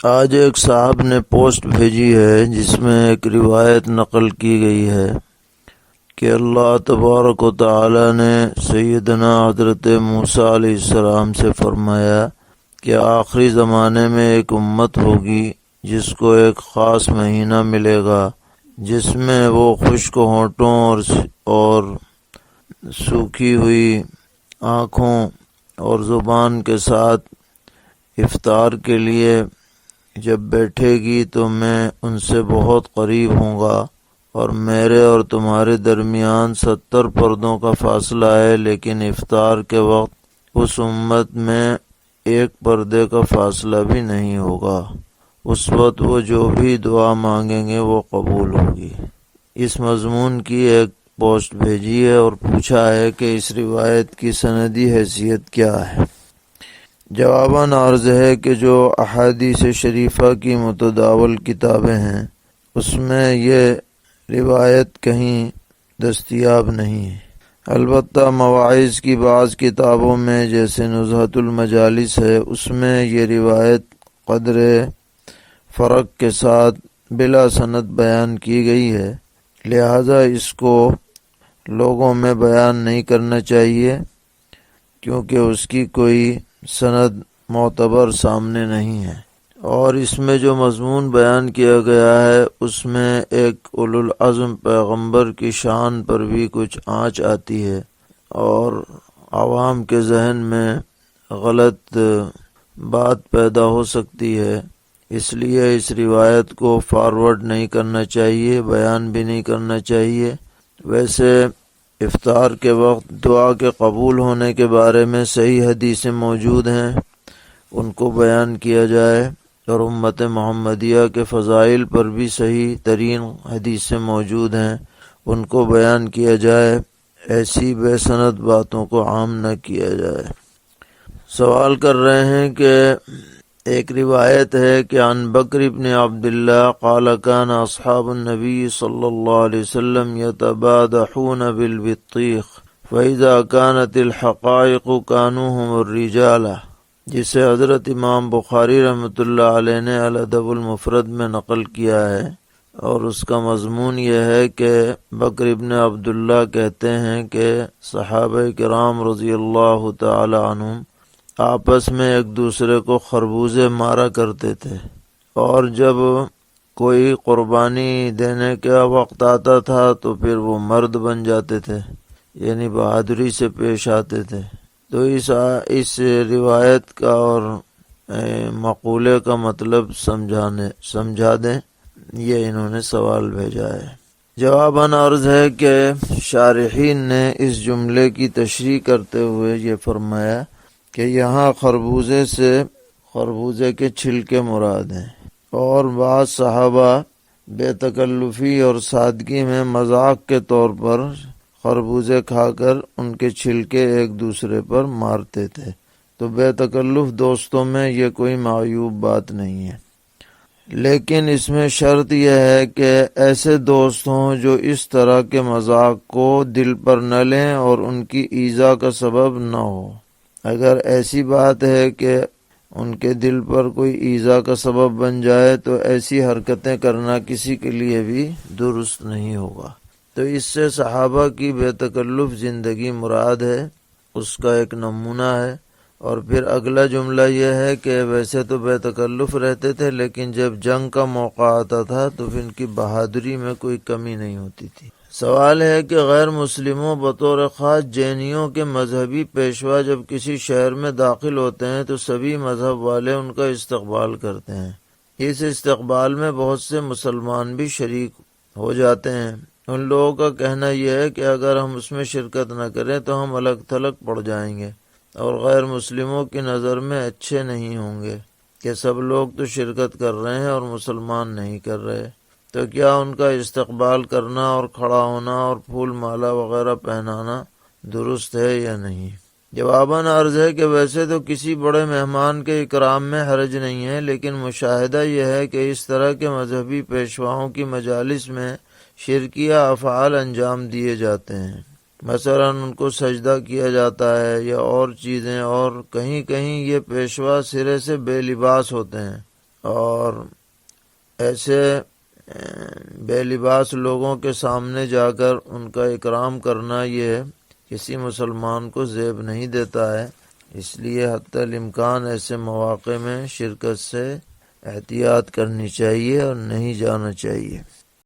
آج ایک صاحب نے پوسٹ بھیجی ہے جس میں ایک روایت نقل کی گئی ہے کہ اللہ تبارک و تعالی نے سیدنا حضرت موسیٰ علیہ السلام سے فرمایا کہ آخری زمانے میں ایک امت ہوگی جس کو ایک خاص مہینہ ملے گا جس میں وہ خشک ہونٹوں اور سوکھی ہوئی آنکھوں اور زبان کے ساتھ افطار کے لیے جب بیٹھے گی تو میں ان سے بہت قریب ہوں گا اور میرے اور تمہارے درمیان 70 پردوں کا فاصلہ ہے، لیکن افطار کے وقت اس امت میں ایک پردے کا فاصلہ بھی نہیں ہوگا۔ اس وقت وہ جو بھی دعا مانگیں گے وہ قبول ہوگی۔ اس مضمون کی ایک پوسٹ بھیجی ہے اور پوچھا ہے کہ اس روایت کی سندی حیثیت کیا ہے۔ جواباً عرض ہے کہ جو احادیث شریفہ کی متداول کتابیں ہیں اس میں یہ روایت کہیں دستیاب نہیں ہے۔ البتہ مواعظ کی بعض کتابوں میں جیسے نزہۃ المجالس ہے، اس میں یہ روایت قدر فرق کے ساتھ بلا سند بیان کی گئی ہے، لہذا اس کو لوگوں میں بیان نہیں کرنا چاہیے کیونکہ اس کی کوئی سند معتبر سامنے نہیں ہے، اور اس میں جو مضمون بیان کیا گیا ہے اس میں ایک اولو العزم پیغمبر کی شان پر بھی کچھ آنچ آتی ہے اور عوام کے ذہن میں غلط بات پیدا ہو سکتی ہے، اس لیے اس روایت کو فارورڈ نہیں کرنا چاہیے، بیان بھی نہیں کرنا چاہیے۔ ویسے افطار کے وقت دعا کے قبول ہونے کے بارے میں صحیح حدیثیں موجود ہیں، ان کو بیان کیا جائے، اور امت محمدیہ کے فضائل پر بھی صحیح ترین حدیثیں موجود ہیں، ان کو بیان کیا جائے، ایسی بے سند باتوں کو عام نہ کیا جائے۔ سوال کر رہے ہیں کہ ایک روایت ہے کہ عن بکر بن عبداللہ قال کان اصحاب النبی صلی اللہ علیہ وسلم یتبادحون بالبطیخ فاذا كانت الحقائق كانوا هم الرجال، جسے حضرت امام بخاری رحمۃ اللہ علیہ نے الادب المفرد میں نقل کیا ہے، اور اس کا مضمون یہ ہے کہ بکر ابن عبداللہ کہتے ہیں کہ صحابہ کرام رضی اللہ تعالی عنہم آپس میں ایک دوسرے کو خربوزے مارا کرتے تھے، اور جب کوئی قربانی دینے کا وقت آتا تھا تو پھر وہ مرد بن جاتے تھے، یعنی بہادری سے پیش آتے تھے۔ تو اس روایت کا اور مقولے کا مطلب سمجھا دیں، یہ انہوں نے سوال بھیجا ہے۔ جواباً عرض ہے کہ شارحین نے اس جملے کی تشریح کرتے ہوئے یہ فرمایا کہ یہاں خربوزے سے خربوزے کے چھلکے مراد ہیں، اور بعض صحابہ بے تکلفی اور سادگی میں مذاق کے طور پر خربوزے کھا کر ان کے چھلکے ایک دوسرے پر مارتے تھے، تو بے تکلف دوستوں میں یہ کوئی معیوب بات نہیں ہے، لیکن اس میں شرط یہ ہے کہ ایسے دوست ہوں جو اس طرح کے مذاق کو دل پر نہ لیں اور ان کی ایذا کا سبب نہ ہو۔ اگر ایسی بات ہے کہ ان کے دل پر کوئی ایذا کا سبب بن جائے تو ایسی حرکتیں کرنا کسی کے لیے بھی درست نہیں ہوگا۔ تو اس سے صحابہ کی بے تکلف زندگی مراد ہے، اس کا ایک نمونہ ہے۔ اور پھر اگلا جملہ یہ ہے کہ ویسے تو بے تکلف رہتے تھے، لیکن جب جنگ کا موقع آتا تھا تو پھر ان کی بہادری میں کوئی کمی نہیں ہوتی تھی۔ سوال ہے کہ غیر مسلموں بطور خاص جینیوں کے مذہبی پیشوا جب کسی شہر میں داخل ہوتے ہیں تو سبھی مذہب والے ان کا استقبال کرتے ہیں۔ اس استقبال میں بہت سے مسلمان بھی شریک ہو جاتے ہیں۔ ان لوگوں کا کہنا یہ ہے کہ اگر ہم اس میں شرکت نہ کریں تو ہم الگ تھلگ پڑ جائیں گے اور غیر مسلموں کی نظر میں اچھے نہیں ہوں گے کہ سب لوگ تو شرکت کر رہے ہیں اور مسلمان نہیں کر رہے، تو کیا ان کا استقبال کرنا اور کھڑا ہونا اور پھول مالا وغیرہ پہنانا درست ہے یا نہیں؟ جواباً عرض ہے کہ ویسے تو کسی بڑے مہمان کے اکرام میں حرج نہیں ہے، لیکن مشاہدہ یہ ہے کہ اس طرح کے مذہبی پیشواؤں کی مجالس میں شرکیہ افعال انجام دیے جاتے ہیں، مثلاً ان کو سجدہ کیا جاتا ہے یا اور چیزیں، اور کہیں کہیں یہ پیشوا سرے سے بے لباس ہوتے ہیں اور ایسے بے لباس لوگوں کے سامنے جا کر ان کا اکرام کرنا یہ کسی مسلمان کو زیب نہیں دیتا ہے، اس لیے حتی الامکان ایسے مواقع میں شرکت سے احتیاط کرنی چاہیے اور نہیں جانا چاہیے۔